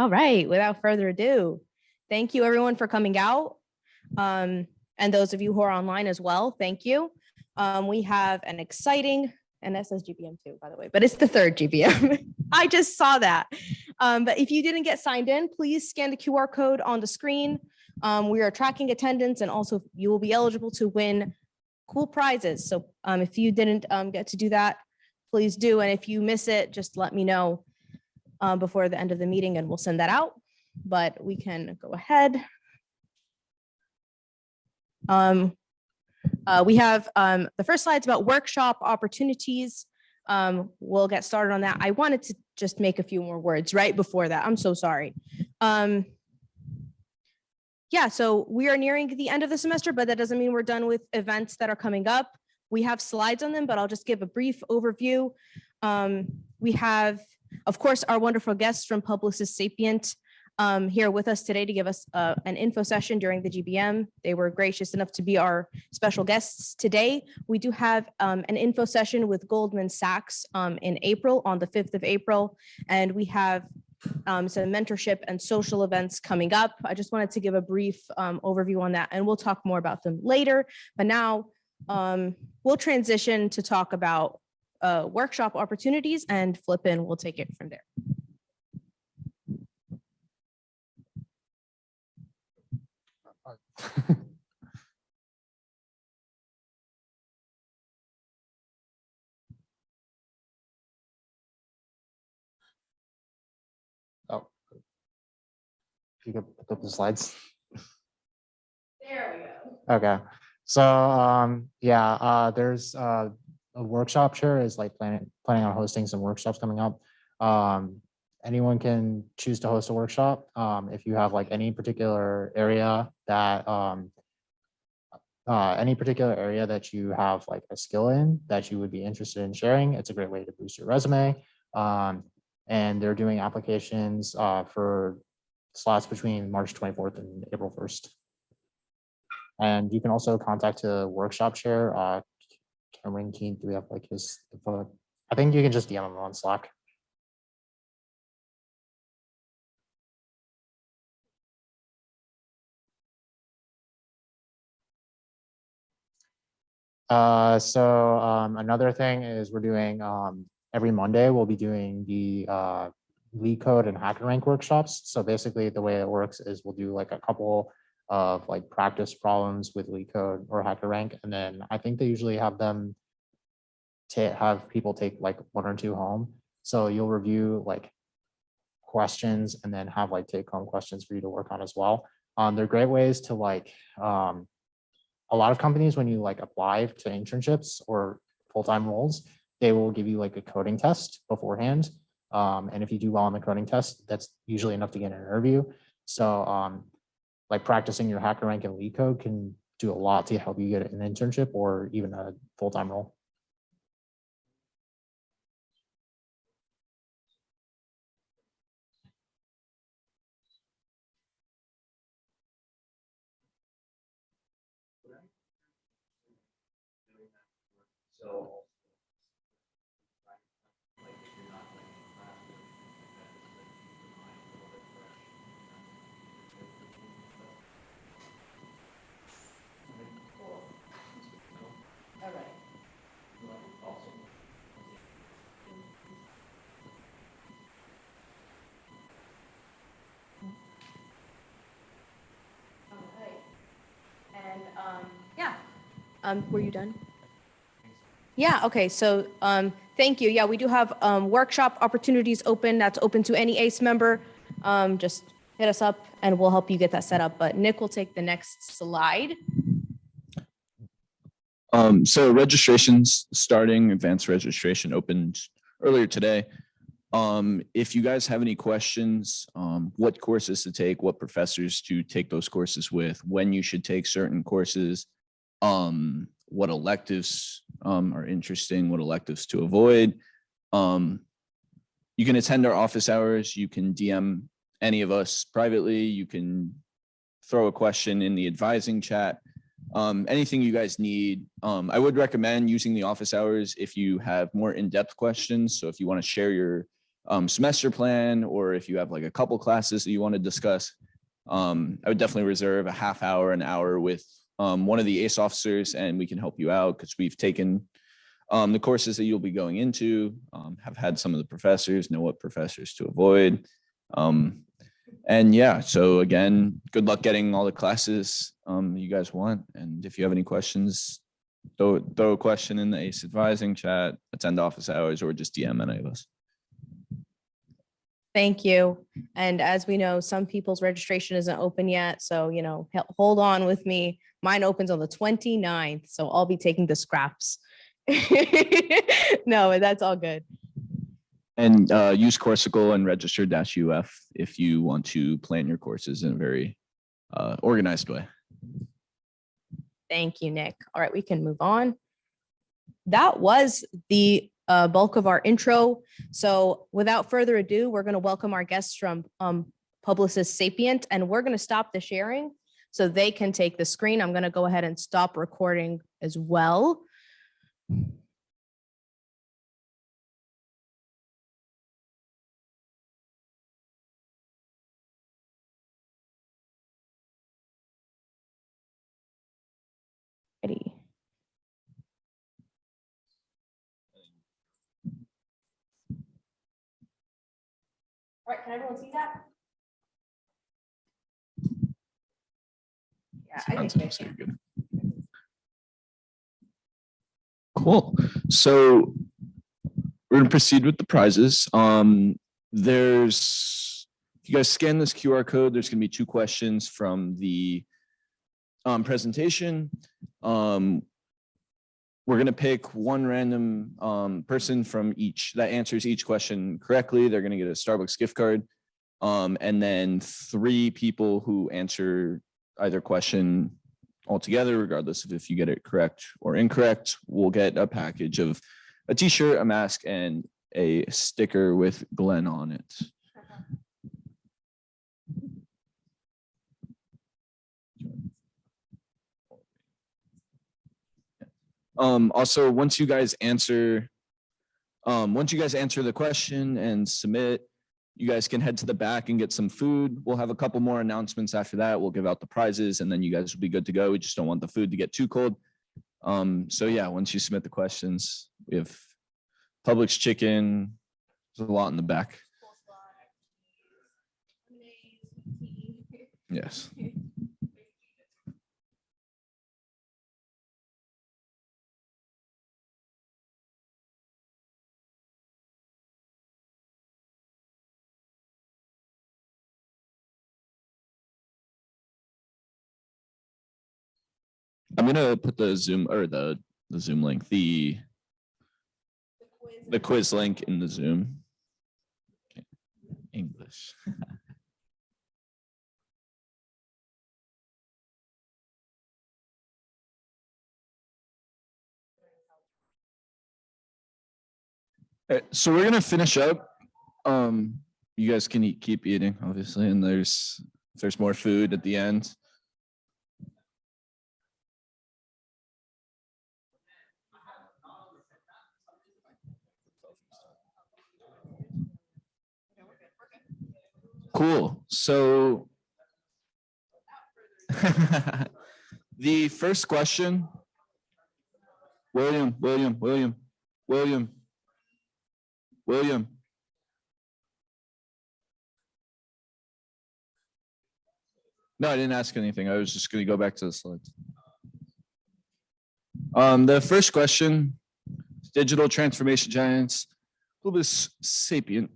All right, without further ado, thank you everyone for coming out. And those of you who are online as well, thank you. We have an exciting, and that says GBM too, by the way, but it's the third GBM. I just saw that. But if you didn't get signed in, please scan the QR code on the screen. We are tracking attendance, and also you will be eligible to win cool prizes. So if you didn't get to do that, please do. And if you miss it, just let me know before the end of the meeting and we'll send that out. But we can go ahead. We have the first slide's about workshop opportunities. We'll get started on that. I wanted to just make a few more words right before that. I'm so sorry. Yeah, so we are nearing the end of the semester, but that doesn't mean we're done with events that are coming up. We have slides on them, but I'll just give a brief overview. We have, of course, our wonderful guests from Publicis Sapient here with us today to give us an info session during the GBM. They were gracious enough to be our special guests today. We do have an info session with Goldman Sachs in April, on the 5th of April, and we have some mentorship and social events coming up. I just wanted to give a brief overview on that, and we'll talk more about them later. But now we'll transition to talk about workshop opportunities, and Flippin will take it from there. Oh, if you could put up the slides. There we go. Okay, so there's a workshop chair is like planning on hosting some workshops coming up. Anyone can choose to host a workshop. If you have like any particular area that you have like a skill in that you would be interested in sharing, it's a great way to boost your resume. And they're doing applications for slots between March 24th and April 1st. And you can also contact a workshop chair, Cameron Keene. Do we have like his info? I think you can just DM him on Slack. Another thing is we're doing every Monday, we'll be doing the LeetCode and HackerRank workshops. So basically the way it works is we'll do like a couple of like practice problems with LeetCode or HackerRank. And then I think they usually have them to have people take like 1 or 2 home. So you'll review like questions and then have like take home questions for you to work on as well. They're great ways to like, a lot of companies, when you like apply to internships or full-time roles, they will give you like a coding test beforehand. And if you do well on the coding test, that's usually enough to get an interview. So like practicing your HackerRank and LeetCode can do a lot to help you get an internship or even a full-time role. So All right. And were you done? Yeah, okay, so thank you. Yeah, we do have workshop opportunities open. That's open to any ACE member. Just hit us up and we'll help you get that set up. But Nick will take the next slide. So registration's starting, advanced registration opened earlier today. If you guys have any questions, what courses to take, what professors to take those courses with, when you should take certain courses, what electives are interesting, what electives to avoid. You can attend our office hours. You can DM any of us privately. You can throw a question in the advising chat. Anything you guys need. I would recommend using the office hours if you have more in-depth questions. So if you want to share your semester plan, or if you have like a couple classes that you want to discuss, I would definitely reserve a half hour, an hour with one of the ACE officers, and we can help you out because we've taken the courses that you'll be going into, have had some of the professors, know what professors to avoid. And yeah, so again, good luck getting all the classes you guys want. And if you have any questions, throw a question in the ACE advising chat, attend office hours, or just DM any of us. Thank you. And as we know, some people's registration isn't open yet. So, hold on with me. Mine opens on the 29th. So I'll be taking the scraps. No, that's all good. And use Corsical and register -UF if you want to plan your courses in a very organized way. Thank you, Nick. All right, we can move on. That was the bulk of our intro. So without further ado, we're going to welcome our guests from Publicis Sapient, and we're going to stop the sharing so they can take the screen. I'm going to go ahead and stop recording as well. Ready. All right, can everyone see that? Yeah, I think they can. Good. Cool. So we're going to proceed with the prizes. If you guys scan this QR code, there's going to be 2 questions from the presentation. We're going to pick one random person from each that answers each question correctly. They're going to get a Starbucks gift card. And then 3 people who answer either question altogether, regardless of if you get it correct or incorrect, will get a package of a t-shirt, a mask, and a sticker with Glenn on it. Also, once you guys answer the question and submit, you guys can head to the back and get some food. We'll have a couple more announcements after that. We'll give out the prizes, and then you guys will be good to go. We just don't want the food to get too cold. So yeah, once you submit the questions, we have Publix chicken. There's a lot in the back. Yes. I'm gonna put the Zoom or the Zoom link, the quiz link in the Zoom. Okay. English. So we're gonna finish up. You guys can keep eating, obviously, and there's more food at the end. Cool. So the first question, William. No, I didn't ask anything. I was just going to go back to the slides. The first question, digital transformation giants, Publicis Sapient,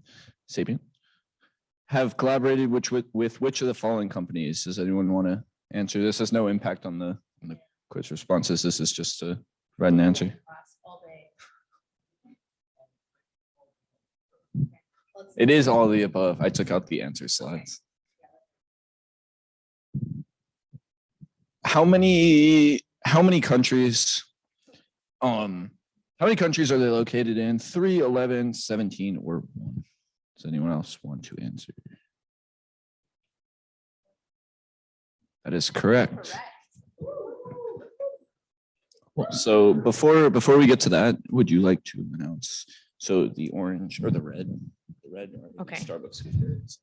have collaborated with which of the following companies? Does anyone want to answer? This has no impact on the quiz responses. This is just to write an answer. It is all the above. I took out the answer slides. How many countries? How many countries are they located in? 3, 11, 17, or 1? Does anyone else want to answer? That is correct. Well, so before we get to that, would you like to announce So the orange or the red are gonna be Okay. Starbucks gift cards.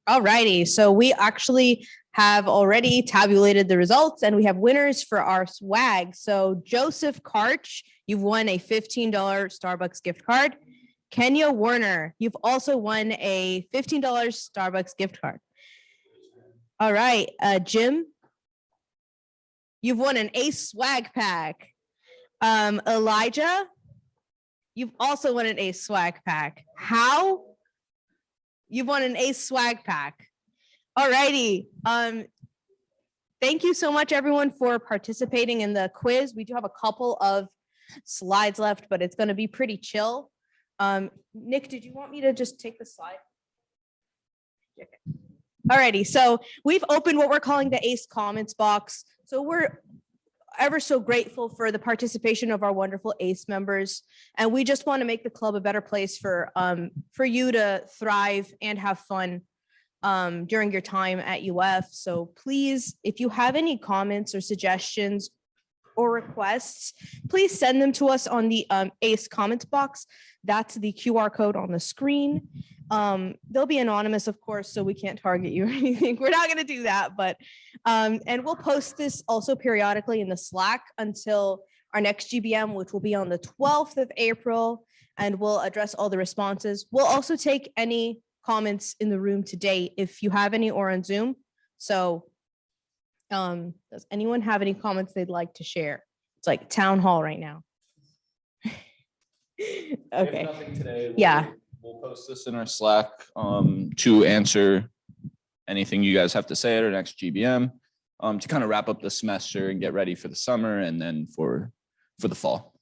All righty, so we actually have already tabulated the results and we have winners for our swag. So Joseph Karch, you've won a $15 Starbucks gift card. Kenya Warner, you've also won a $15 Starbucks gift card. All right, Jim, you've won an Ace swag pack. Elijah, you've also won an Ace swag pack. How? You've won an Ace swag pack. All righty. Thank you so much, everyone, for participating in the quiz. We do have a couple of slides left, but it's going to be pretty chill. Nick, did you want me to just take the slide? Okay. All righty. So we've opened what we're calling the ACE comments box. So we're ever so grateful for the participation of our wonderful ACE members. And we just want to make the club a better place for you to thrive and have fun during your time at UF. So please, if you have any comments or suggestions or requests, please send them to us on the ACE comments box. That's the QR code on the screen. They'll be anonymous, of course, so we can't target you or anything. We're not going to do that, but and we'll post this also periodically in the Slack until our next GBM, which will be on the 12th of April, and we'll address all the responses. We'll also take any comments in the room today if you have any, or on Zoom. So does anyone have any comments they'd like to share? It's like town hall right now. If Okay. nothing today, Yeah. We'll post this in our Slack to answer anything you guys have to say at our next GBM to kind of wrap up the semester and get ready for the summer and then for the fall.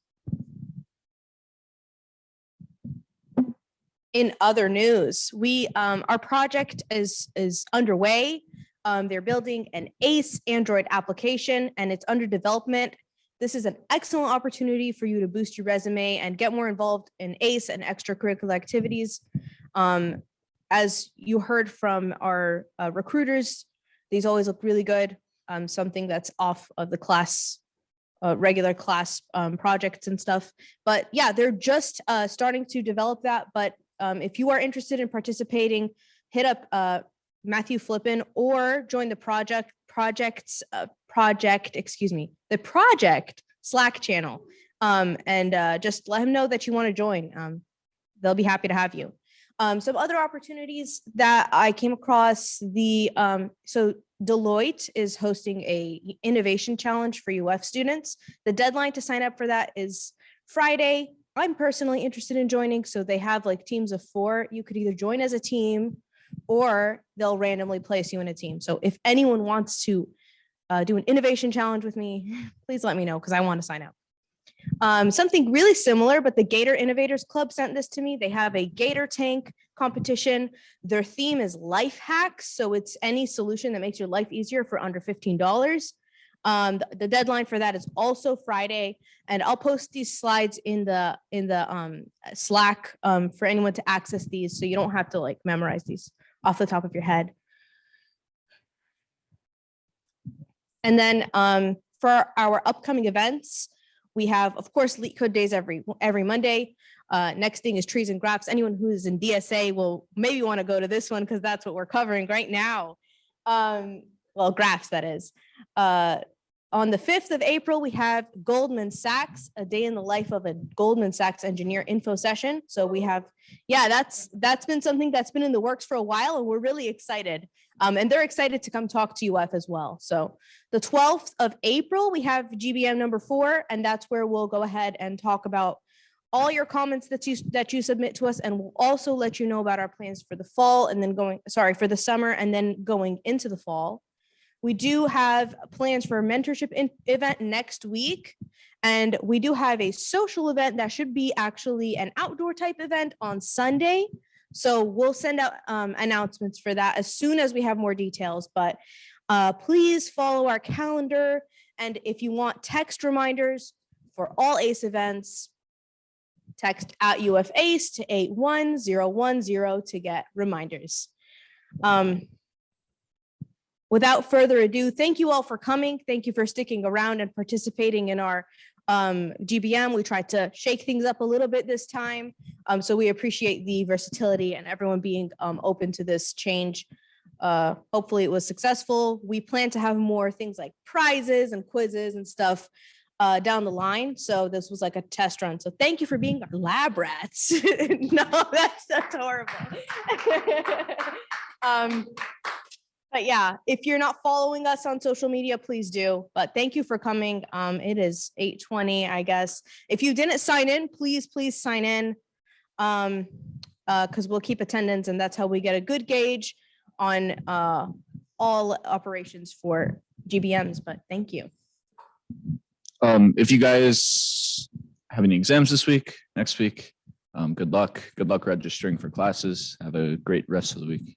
In other news, our project is underway. They're building an ACE Android application and it's under development. This is an excellent opportunity for you to boost your resume and get more involved in ACE and extracurricular activities. As you heard from our recruiters, these always look really good. Something that's off of the class, regular class projects and stuff. But yeah, they're just starting to develop that. But if you are interested in participating, hit up Matthew Flippin or join the project Slack channel and just let him know that you want to join. They'll be happy to have you. Some other opportunities that I came across, so Deloitte is hosting a innovation challenge for UF students. The deadline to sign up for that is Friday. I'm personally interested in joining, so they have like teams of 4. You could either join as a team or they'll randomly place you in a team. So if anyone wants to do an innovation challenge with me, please let me know because I want to sign up. Something really similar, but the Gator Innovators Club sent this to me. They have a Gator tank competition. Their theme is life hacks. So it's any solution that makes your life easier for under $15. The deadline for that is also Friday, and I'll post these slides in the Slack for anyone to access these, so you don't have to like memorize these off the top of your head. And then for our upcoming events, we have, of course, Leak Code Days every Monday. Next thing is Trees and Graphs. Anyone who is in DSA will maybe want to go to this one because that's what we're covering right now. Well, graphs, that is. On the 5th of April, we have Goldman Sachs, a day in the life of a Goldman Sachs engineer info session. So we have, yeah, that's been something that's been in the works for a while, and we're really excited. And they're excited to come talk to UF as well. So the 12th of April, we have GBM number 4, and that's where we'll go ahead and talk about all your comments that you submit to us, and we'll also let you know about our plans for the fall and then for the summer and then going into the fall. We do have plans for a mentorship event next week, and we do have a social event that should be actually an outdoor type event on Sunday. So we'll send out announcements for that as soon as we have more details, but please follow our calendar. And if you want text reminders for all ACE events, text at UF ACE to 81010 to get reminders. Without further ado, thank you all for coming. Thank you for sticking around and participating in our GBM, we tried to shake things up a little bit this time. So we appreciate the versatility and everyone being open to this change. Hopefully it was successful. We plan to have more things like prizes and quizzes and stuff down the line. So this was like a test run. So thank you for being our lab rats. No, that's horrible. But yeah, if you're not following us on social media, please do. But thank you for coming. It is 8:20, I guess. If you didn't sign in, please sign in. Because we'll keep attendance and that's how we get a good gauge on all operations for GBMs. But thank you. If you guys have any exams this week, next week, good luck. Good luck registering for classes. Have a great rest of the week.